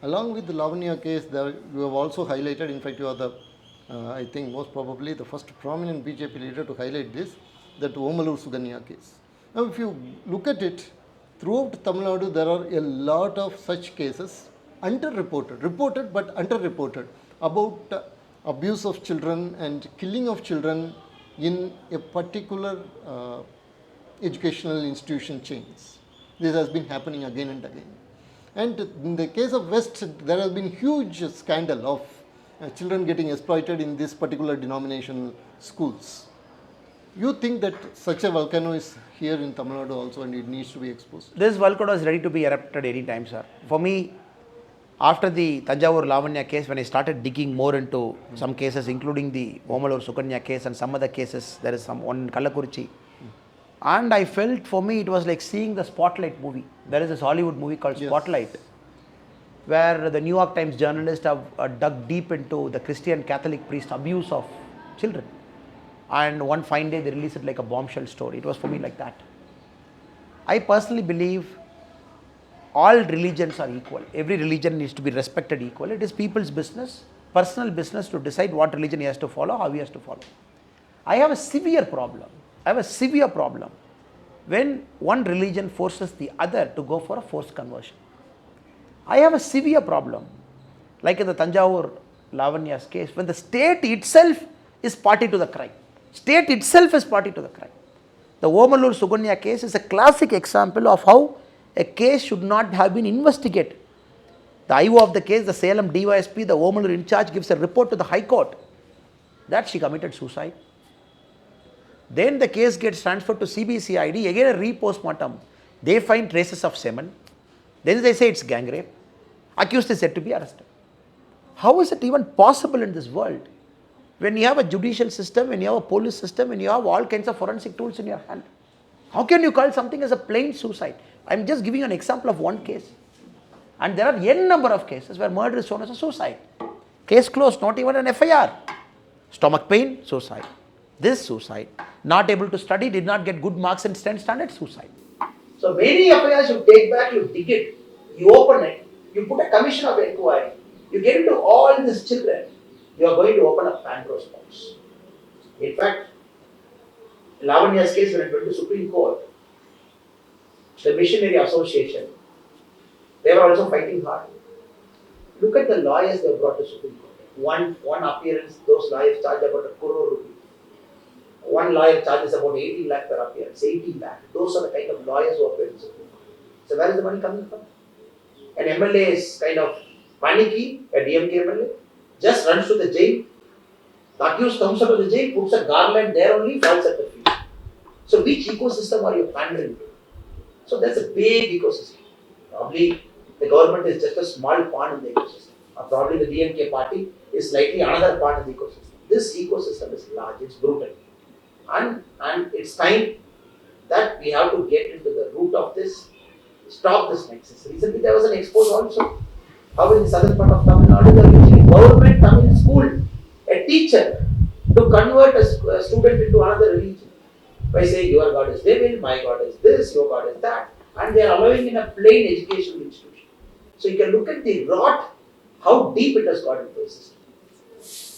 Along with the Lavanya case, you have also highlighted, in fact, you are the, I think most probably the first prominent BJP leader to highlight this, that Omalur Suganya case. Now, if you look at it, throughout Tamil Nadu, there are a lot of such cases, underreported, reported but underreported, about abuse of children and killing of children in a particular educational institution chains. This has been happening again and again. And in the case of West, there has been huge scandal of children getting exploited in this particular denominational schools. You think that such a volcano is here in Tamil Nadu also and it needs to be exposed? This volcano is ready to be erupted any time, sir. For me, after the Tanjavur Lavanya case, when I started digging more into some cases, including the Omalur Suganya case and some other cases, there is some one in Kallakurichi. And I felt, for me, it was like seeing the Spotlight movie. There is this Hollywood movie called Spotlight, where the New York Times journalists have dug deep into the Christian Catholic priest abuse of children. And one fine day, they released it like a bombshell story. It was for me like that. I personally believe all religions are equal. Every religion needs to be respected equally. It is people's business, personal business, to decide what religion he has to follow, how he has to follow. I have a severe problem. When one religion forces the other to go for a forced conversion. I have a severe problem, like in the Tanjavur Lavanya's case, when the state itself is party to the crime. The Omalur Suganya case is a classic example of how a case should not have been investigated. The IO of the case, the Salem DYSP, the Omalur in charge, gives a report to the High Court that she committed suicide. Then the case gets transferred to CBCID, again a re-postmortem. They find traces of semen. Then they say it's gang rape. Accused is said to be arrested. How is it even possible in this world? When you have a judicial system, when you have a police system, when you have all kinds of forensic tools in your hand, how can you call something as a plain suicide? I am just giving an example of one case. And there are n number of cases where murder is shown as a suicide. Case closed, not even an FIR. Stomach pain, suicide. This suicide. Not able to study, did not get good marks in 10th standard, suicide. So many FIRs you take back, you dig it, you open it, you put a commission of inquiry, you get into all these children, you are going to open a Pandora's box. In fact, Lavanya's case, when it went to Supreme Court, the Missionary Association, they were also fighting hard. Look at the lawyers they brought to Supreme Court. One appearance, those lawyers charge about 1 crore rupees. One lawyer charges about 18 lakh per appearance, 18 lakh. Those are the kind of lawyers who appear in Supreme Court. So where is the money coming from? An MLA is kind of panicky, a DMK MLA, just runs to the jail. The accused comes out of the jail, puts a garland there only, falls at the feet. So which ecosystem are you pandering to? So that's a big ecosystem. Probably the government is just a small pawn in the ecosystem. Or probably the DMK party is slightly another part of the ecosystem. This ecosystem is large, it's brutal. And it's time that we have to get into the root of this, stop this nexus. Recently there was an expose also. How in the southern part of Tamil Nadu they are using a government Tamil school, a teacher, to convert a student into another religion. By saying your God is devil, my God is this, your God is that. And they are allowing in a plain educational institution. So you can look at the rot, how deep it has got into the system.